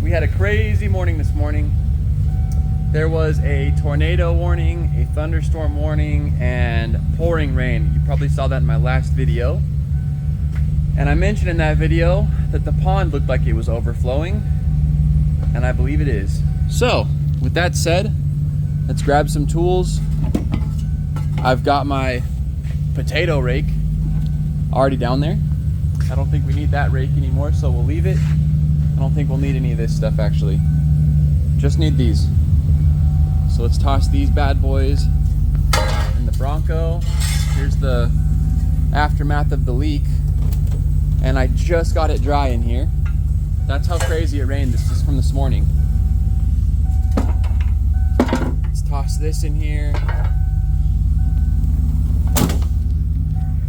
We had a crazy morning this morning. There was a tornado warning, a thunderstorm warning, and pouring rain. You probably saw that in my last video. And I mentioned in that video that the pond looked like it was overflowing, and I believe it is. So, with that said, let's grab some tools. I've got my potato rake already down there. I don't think we need that rake anymore, so we'll leave it. I don't think we'll need any of this stuff actually. Just need these. So let's toss these bad boys in the Bronco. Here's the aftermath of the leak. And I just got it dry in here. That's how crazy it rained. This is from this morning. Let's toss this in here.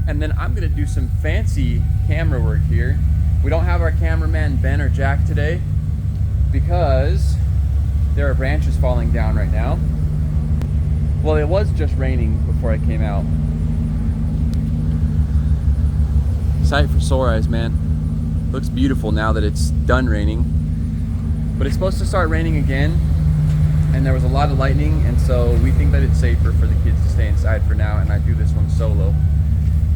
And then I'm gonna do some fancy camera work here. We don't have our cameraman Ben or Jack today because there are branches falling down right now. Well, it was just raining before I came out. Sight for sore eyes, man. Looks beautiful now that it's done raining. But it's supposed to start raining again, and there was a lot of lightning, and so we think that it's safer for the kids to stay inside for now, and I do this one solo.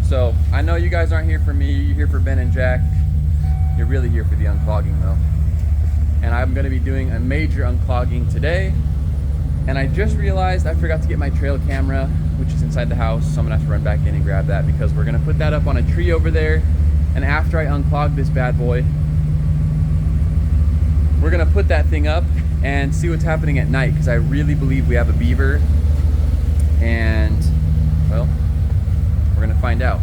So I know you guys aren't here for me, you're here for Ben and Jack. You're really here for the unclogging though. And I'm gonna be doing a major unclogging today. And I just realized I forgot to get my trail camera, which is inside the house, so I'm gonna have to run back in and grab that because we're gonna put that up on a tree over there. And after I unclog this bad boy, we're gonna put that thing up and see what's happening at night, because I really believe we have a beaver. And, well, we're gonna find out.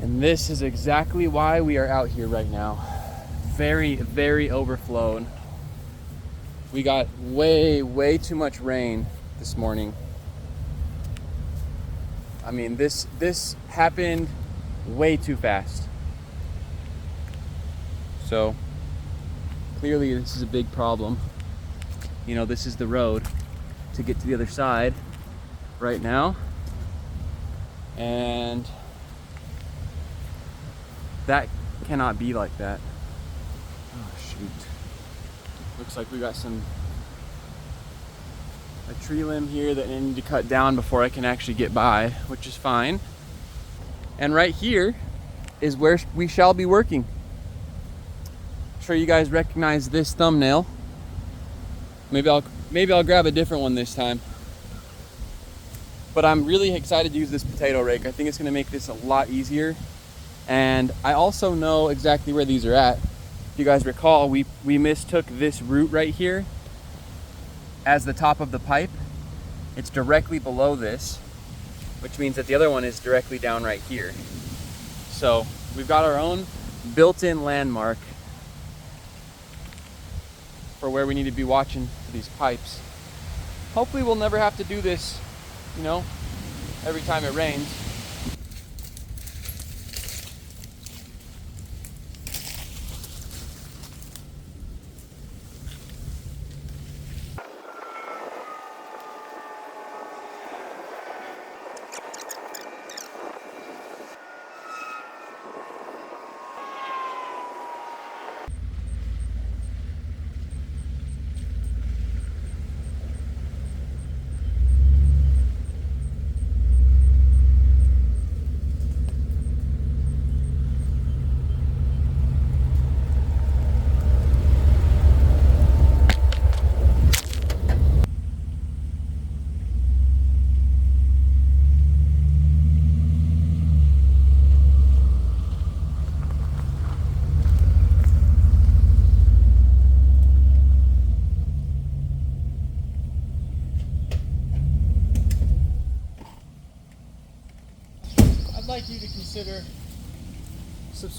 And this is exactly why we are out here right now. Very, very overflowed. We got way too much rain this morning. I mean, this happened way too fast. So clearly this is a big problem. You know, this is the road to get to the other side right now. And that cannot be like that. Oh shoot. Looks like we got a tree limb here that I need to cut down before I can actually get by, which is fine. And right here is where we shall be working. I'm sure you guys recognize this thumbnail. Maybe I'll grab a different one this time. But I'm really excited to use this potato rake. I think it's gonna make this a lot easier. And I also know exactly where these are at. If you guys recall, we mistook this root right here as the top of the pipe. It's directly below this, which means that the other one is directly down right here. So we've got our own built-in landmark for where we need to be watching for these pipes. Hopefully we'll never have to do this, you know, every time it rains.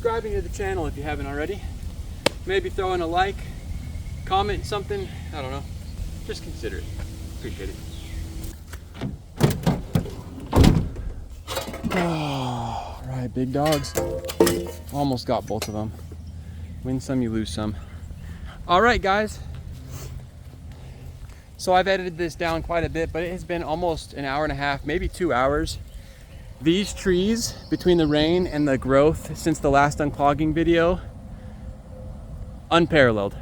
subscribing to the channel if you haven't already. Maybe throw in a like, comment something, I don't know. Just consider it. Appreciate it. Oh, right, big dogs. Almost got both of them. Win some, you lose some. All right, guys. So I've edited this down quite a bit, but it has been almost an hour and a half, maybe 2 hours. These trees, between the rain and the growth since the last unclogging video, unparalleled.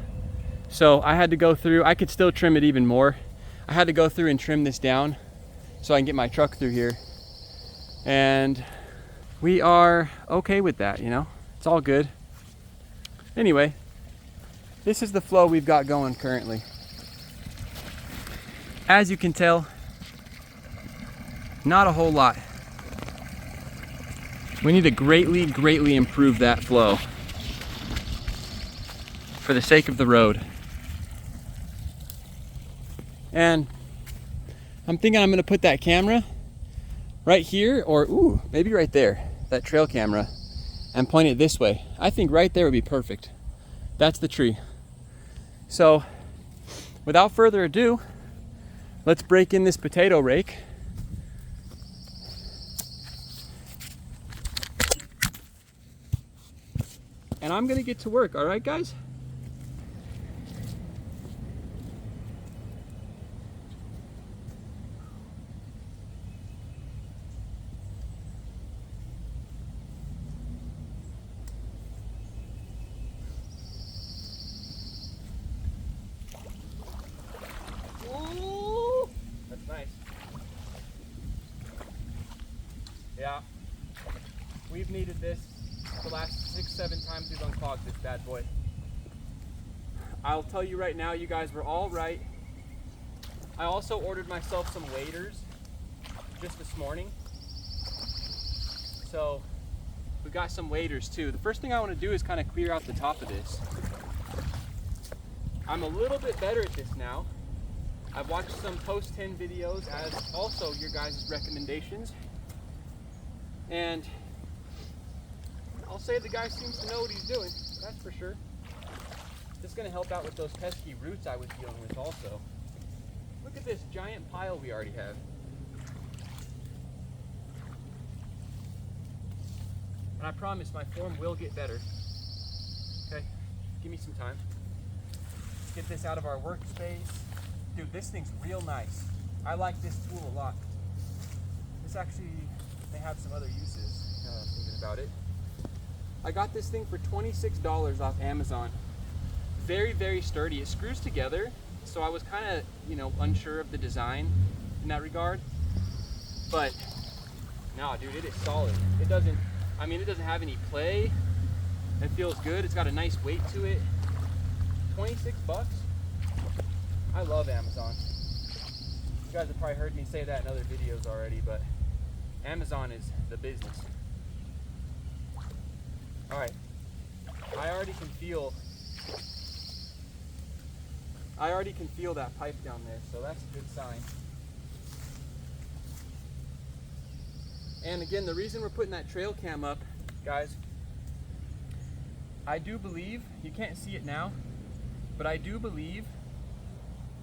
So I had to go through, I could still trim it even more. I had to go through and trim this down so I can get my truck through here. And we are okay with that, you know? It's all good. Anyway, this is the flow we've got going currently. As you can tell, not a whole lot. We need to greatly improve that flow for the sake of the road. And I'm thinking I'm gonna put that camera right here, or ooh, maybe right there, that trail camera, and point it this way. I think right there would be perfect. That's the tree. So without further ado, let's break in this potato rake. And I'm gonna get to work, all right, guys? Ooh, that's nice. Yeah, we've needed this the last 6-7 times we've unclogged this bad boy. I'll tell you right now, you guys were all right. I also ordered myself some waders just this morning. So we got some waders too. The first thing I want to do is kind of clear out the top of this. I'm a little bit better at this now. I've watched some post 10 videos as also your guys' recommendations. And I'll say the guy seems to know what he's doing, that's for sure. This is going to help out with those pesky roots I was dealing with also. Look at this giant pile we already have. And I promise my form will get better. Okay, give me some time. Let's get this out of our workspace. Dude, this thing's real nice. I like this tool a lot. This actually may have some other uses, thinking about it. I got this thing for $26 off Amazon. Very sturdy. It screws together, so I was kind of, you know, unsure of the design in that regard. But no, dude, it is solid. It doesn't have any play. It feels good. It's got a nice weight to it. 26 bucks. I love Amazon. You guys have probably heard me say that in other videos already, but Amazon is the business. All right, I already can feel that pipe down there, so that's a good sign. And again, the reason we're putting that trail cam up, guys, I do believe, you can't see it now, but I do believe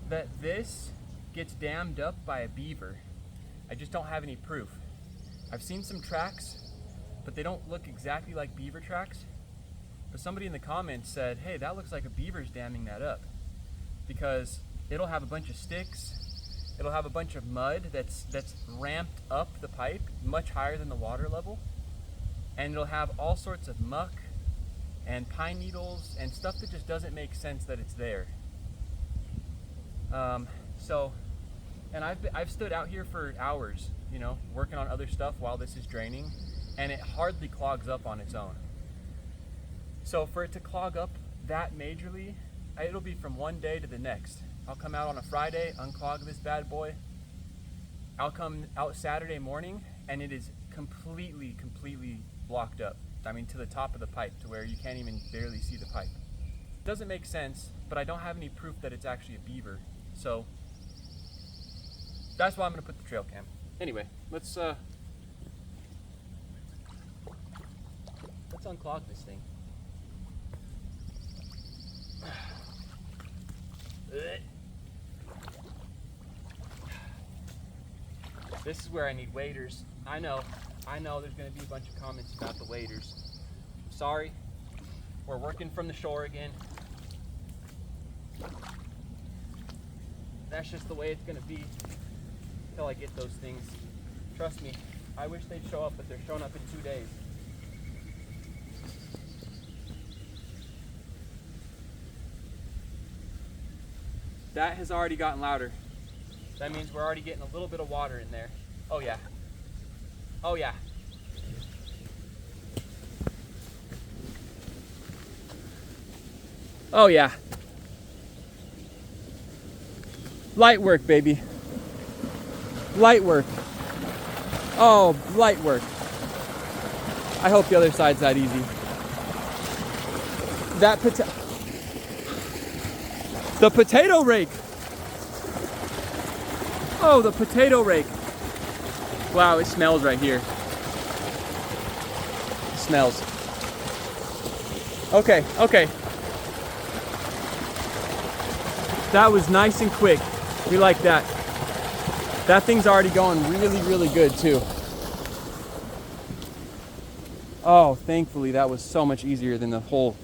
that this gets dammed up by a beaver. I just don't have any proof. I've seen some tracks, but they don't look exactly like beaver tracks. But somebody in the comments said, hey, that looks like a beaver's damming that up, because it'll have a bunch of sticks, it'll have a bunch of mud that's ramped up the pipe much higher than the water level, and it'll have all sorts of muck and pine needles and stuff that just doesn't make sense that it's there. And I've stood out here for hours, you know, working on other stuff while this is draining, and it hardly clogs up on its own. So for it to clog up that majorly, it'll be from one day to the next. I'll come out on a Friday, unclog this bad boy. I'll come out Saturday morning, and it is completely blocked up. I mean, to the top of the pipe, to where you can't even barely see the pipe. Doesn't make sense, but I don't have any proof that it's actually a beaver. So that's why I'm gonna put the trail cam. Anyway, let's Let's unclog this thing. This is where I need waders. I know there's gonna be a bunch of comments about the waders. Sorry, we're working from the shore again. That's just the way it's gonna be until I get those things. Trust me, I wish they'd show up, but they're showing up in 2 days. That has already gotten louder. That means we're already getting a little bit of water in there. Oh yeah. Oh yeah. Oh yeah. Light work, baby. Light work. Oh, light work. I hope the other side's that easy. The potato rake. Oh, the potato rake. Wow, it smells right here. It smells. Okay, okay. That was nice and quick. We like that. That thing's already going really, really good too. Oh, thankfully that was so much easier than the whole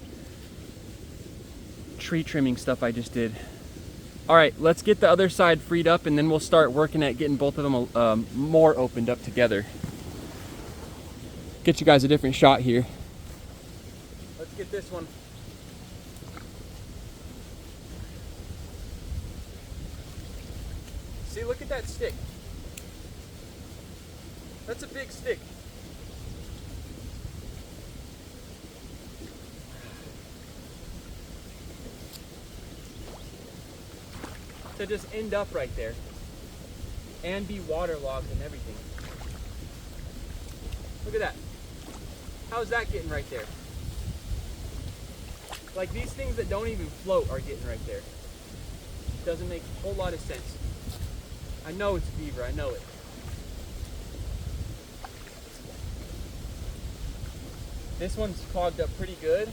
tree trimming stuff I just did. All right, let's get the other side freed up and then we'll start working at getting both of them more opened up together. Get you guys a different shot here. Let's get this one. See, look at that stick. That's a big stick. To just end up right there and be waterlogged and everything. Look at that. How's that getting right there? Like these things that don't even float are getting right there. Doesn't make a whole lot of sense. I know it's beaver, I know it. This one's clogged up pretty good.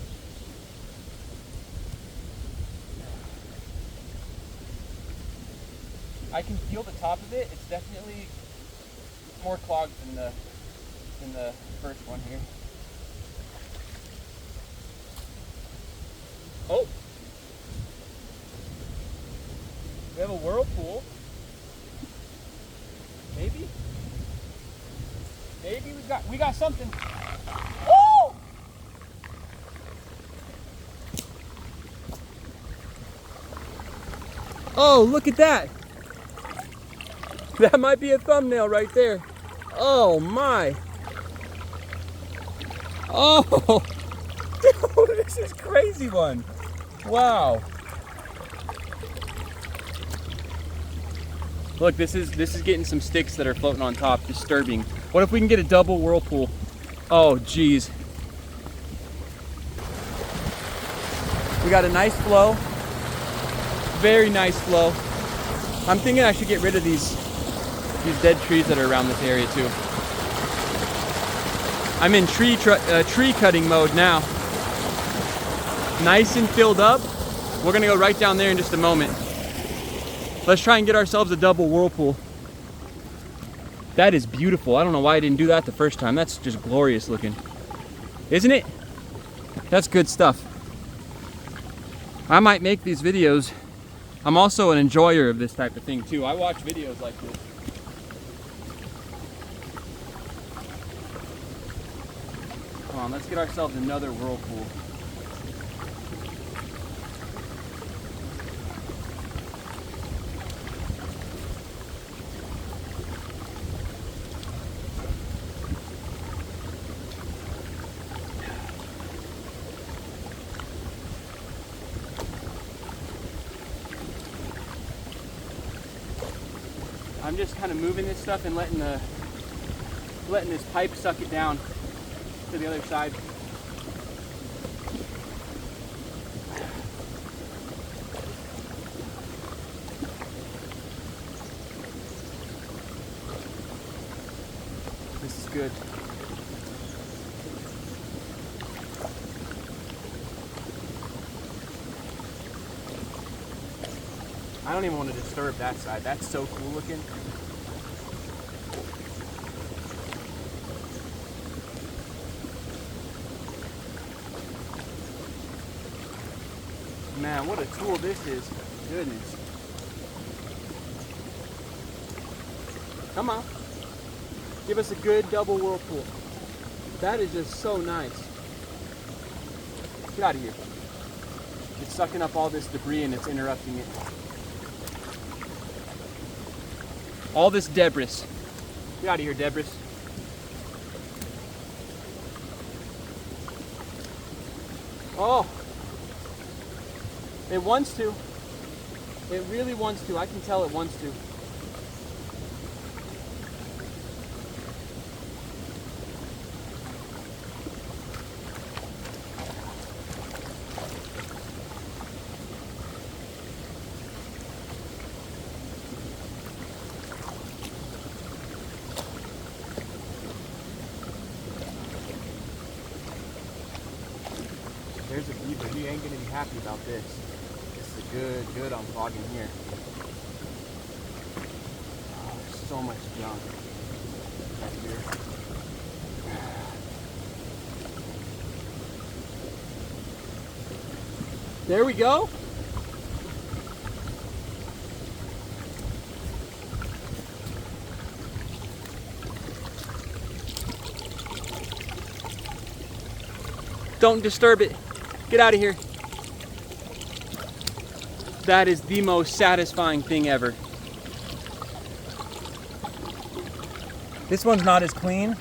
I can feel the top of it. It's definitely more clogged than the first one here. Oh, we have a whirlpool. Maybe we got something. Oh! Oh, look at that. That might be a thumbnail right there. Oh my. Oh, dude, this is crazy one. Wow. Look, this is getting some sticks that are floating on top, disturbing. What if we can get a double whirlpool? Oh, geez. We got a nice flow. Very nice flow. I'm thinking I should get rid of these dead trees that are around this area too. I'm in tree cutting mode now. Nice and filled up. We're gonna go right down there in just a moment. Let's try and get ourselves a double whirlpool. That is beautiful. I don't know why I didn't do that the first time. That's just glorious looking. Isn't it? That's good stuff. I might make these videos. I'm also an enjoyer of this type of thing too. I watch videos like this. Come on, let's get ourselves another whirlpool. I'm just kind of moving this stuff and letting this pipe suck it down to the other side. This is good. I don't even want to disturb that side. That's so cool looking. Man, what a tool this is. Goodness. Come on. Give us a good double whirlpool. That is just so nice. Get out of here. It's sucking up all this debris and it's interrupting it. All this debris. Get out of here, debris. Oh. It wants to. It really wants to. I can tell it wants to. There's a beaver. He ain't gonna be happy about this. This is a good unclogging here. Oh, there's so much junk right here. There we go. Don't disturb it. Get out of here. That is the most satisfying thing ever. This one's not as clean.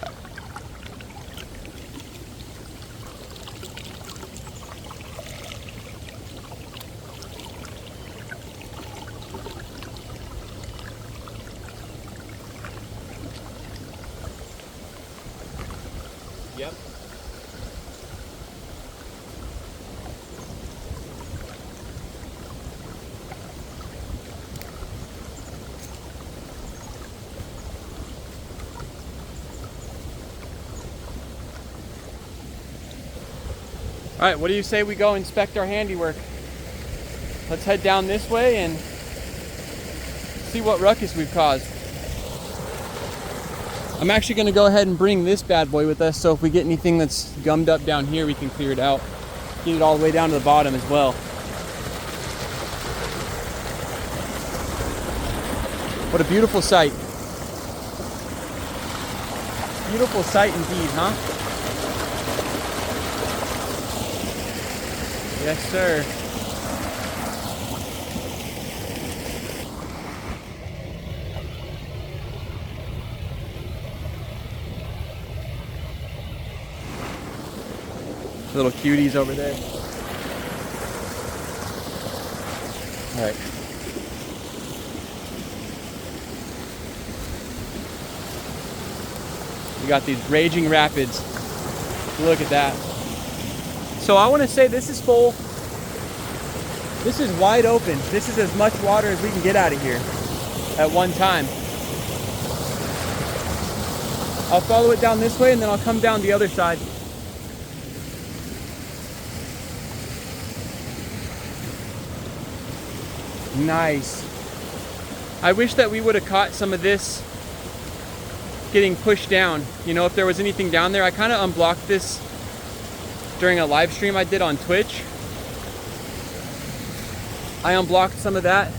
Yep. All right, what do you say we go inspect our handiwork? Let's head down this way and see what ruckus we've caused. I'm actually gonna go ahead and bring this bad boy with us, so if we get anything that's gummed up down here, we can clear it out. Get it all the way down to the bottom as well. What a beautiful sight. Beautiful sight indeed, huh? Yes, sir. Little cuties over there. All right. We got these raging rapids. Look at that. So I want to say this is full. This is wide open. This is as much water as we can get out of here at one time. I'll follow it down this way and then I'll come down the other side. Nice. I wish that we would have caught some of this getting pushed down. You know, if there was anything down there. I kind of unblocked this during a live stream I did on Twitch. I unblocked some of that,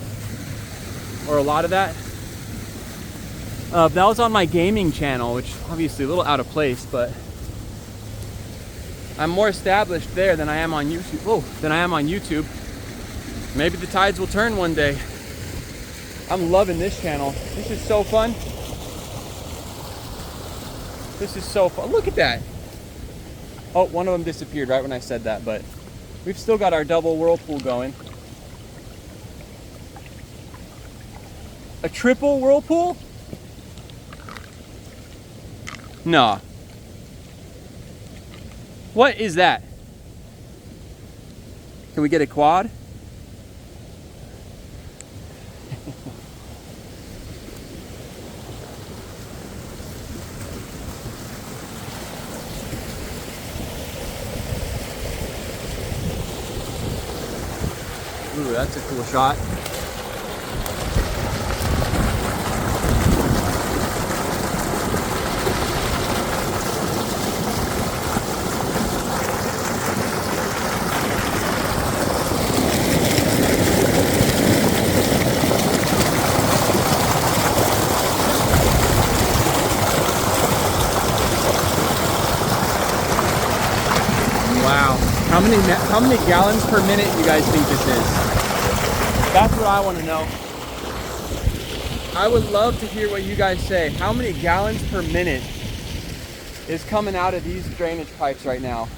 or a lot of that. That was on my gaming channel, which obviously a little out of place, but I'm more established there than I am on YouTube. Maybe the tides will turn one day. I'm loving this channel. This is so fun. This is so fun. Look at that. Oh, one of them disappeared right when I said that, but we've still got our double whirlpool going. A triple whirlpool? Nah. What is that? Can we get a quad? Ooh, that's a cool shot. How many gallons per minute you guys think this is? That's what I want to know. I would love to hear what you guys say. How many gallons per minute is coming out of these drainage pipes right now?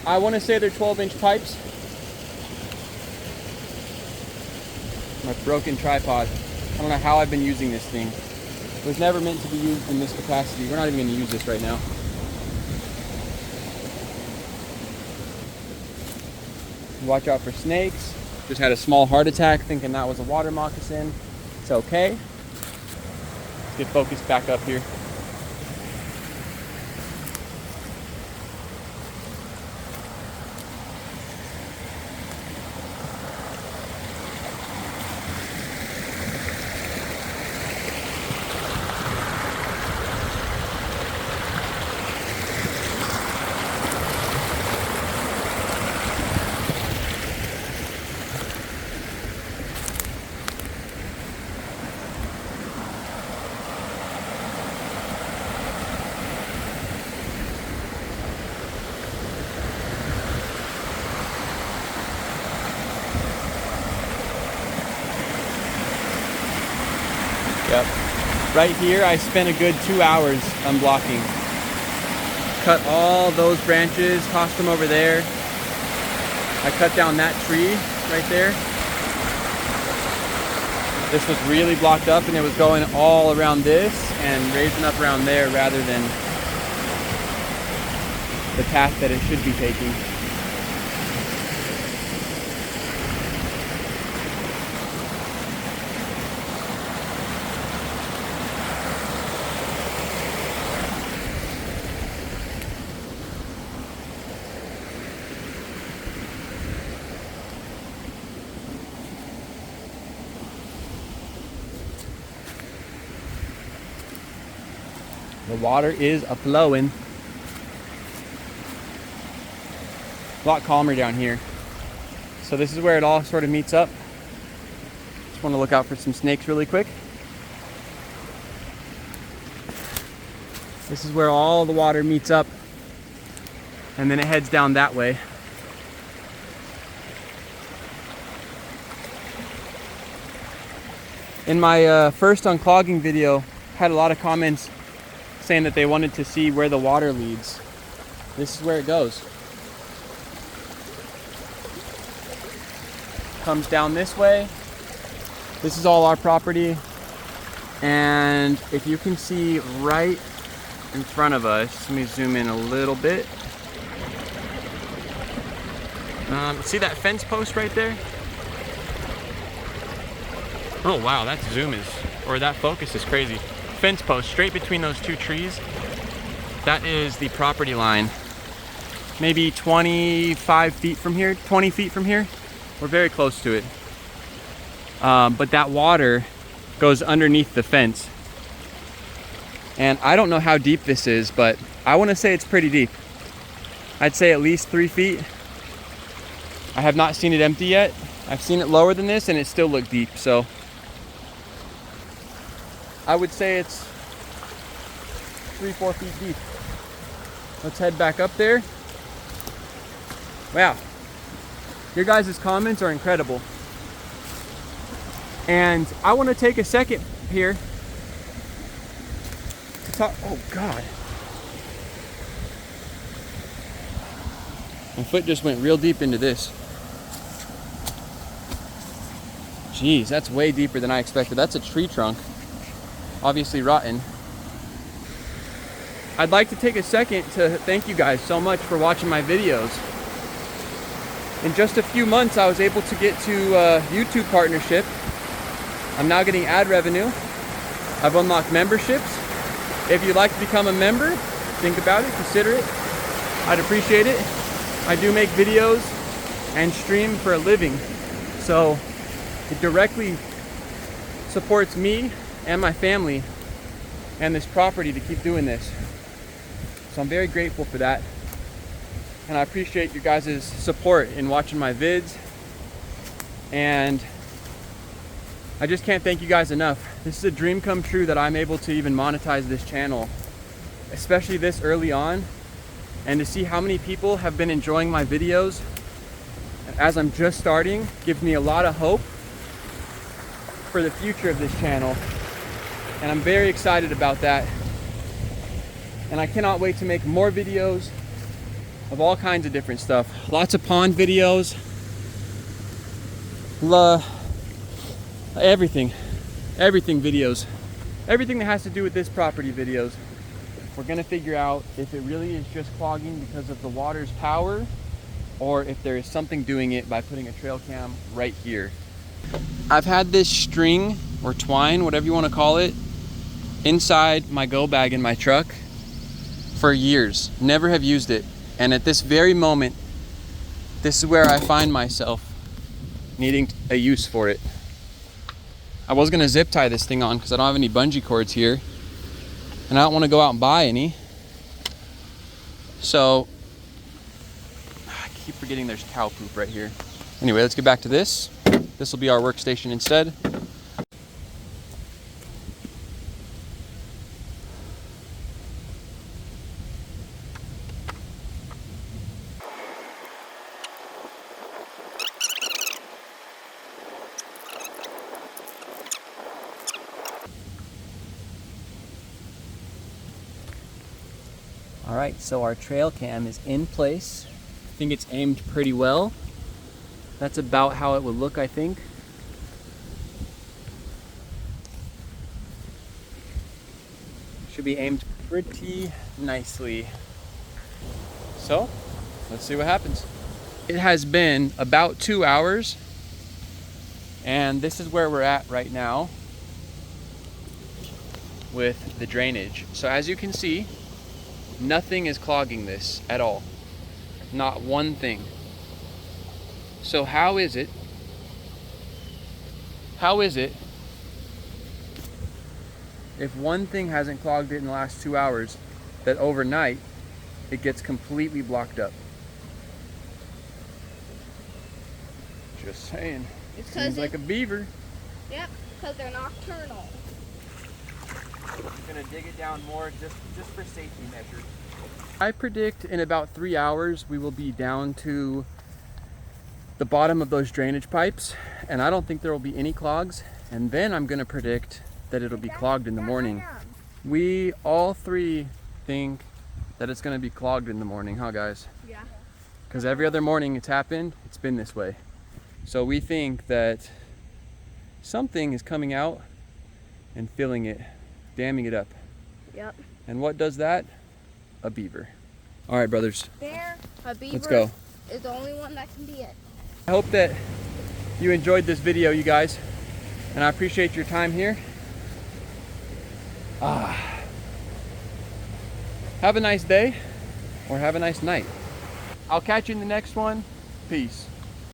I want to say they're 12-inch pipes. My broken tripod. I don't know how I've been using this thing. It was never meant to be used in this capacity. We're not even going to use this right now. Watch out for snakes. Just had a small heart attack thinking that was a water moccasin. It's okay. Let's get focused back up here. Yep. Right here, I spent a good 2 hours unblocking. Cut all those branches, tossed them over there. I cut down that tree right there. This was really blocked up and it was going all around this and raising up around there rather than the path that it should be taking. The water is a-flowing. A lot calmer down here. So this is where it all sort of meets up. Just want to look out for some snakes really quick. This is where all the water meets up. And then it heads down that way. In my first unclogging video, had a lot of comments saying that they wanted to see where the water leads. This is where it goes. Comes down this way. This is all our property. And if you can see right in front of us, let me zoom in a little bit. See that fence post right there? Oh wow, that zoom is, or that focus is crazy. Fence post straight between those two trees. That is the property line. Maybe 25 feet from here, 20 feet from here. We're very close to it. But that water goes underneath the fence. And I don't know how deep this is, but I want to say it's pretty deep. I'd say at least 3 feet. I have not seen it empty yet. I've seen it lower than this and it still looked deep, so I would say it's 3-4 feet deep. Let's head back up there. Wow, your guys' comments are incredible. And I want to take a second here to talk. Oh God, my foot just went real deep into this. Jeez, that's way deeper than I expected. That's a tree trunk. Obviously rotten. I'd like to take a second to thank you guys so much for watching my videos. In just a few months, I was able to get to a YouTube partnership. I'm now getting ad revenue. I've unlocked memberships. If you'd like to become a member, think about it, consider it. I'd appreciate it. I do make videos and stream for a living, so it directly supports me and my family and this property to keep doing this. So I'm very grateful for that. And I appreciate you guys' support in watching my vids. And I just can't thank you guys enough. This is a dream come true that I'm able to even monetize this channel, especially this early on. and to see how many people have been enjoying my videos as I'm just starting gives me a lot of hope for the future of this channel, and I'm very excited about that. And I cannot wait to make more videos of all kinds of different stuff. Lots of pond videos, everything videos, everything that has to do with this property videos. We're gonna figure out if it really is just clogging because of the water's power, or if there is something doing it by putting a trail cam right here. I've had this string or twine, whatever you want to call it, inside my go bag in my truck for years. Never have used it. And at this very moment, this is where I find myself needing a use for it. I was gonna zip tie this thing on because I don't have any bungee cords here, and I don't want to go out and buy any. So I keep forgetting there's cow poop right here. Anyway, let's get back to this. This will be our workstation instead. All right, so our trail cam is in place. I think it's aimed pretty well. That's about how it would look, I think. Should be aimed pretty nicely. So, let's see what happens. It has been about 2 hours, and this is where we're at right now with the drainage. So as you can see, nothing is clogging this at all. Not one thing. So how is it if one thing hasn't clogged it in the last 2 hours, that overnight it gets completely blocked up? Just saying. Seems like a beaver. Yep, because they're nocturnal. I'm gonna dig it down more just for safety measures. I predict in about 3 hours we will be down to the bottom of those drainage pipes, and I don't think there will be any clogs. And then I'm gonna predict that it'll be clogged in the morning. We all three think that it's gonna be clogged in the morning, huh guys? Yeah. Because every other morning it's happened, it's been this way. So we think that something is coming out and filling it, damming it up. Yep. And what does that? A beaver. All right, brothers. A beaver. Let's go. Is the only one that can be it. I hope that you enjoyed this video, you guys, and I appreciate your time here. Have a nice day, or have a nice night. I'll catch you in the next one. Peace.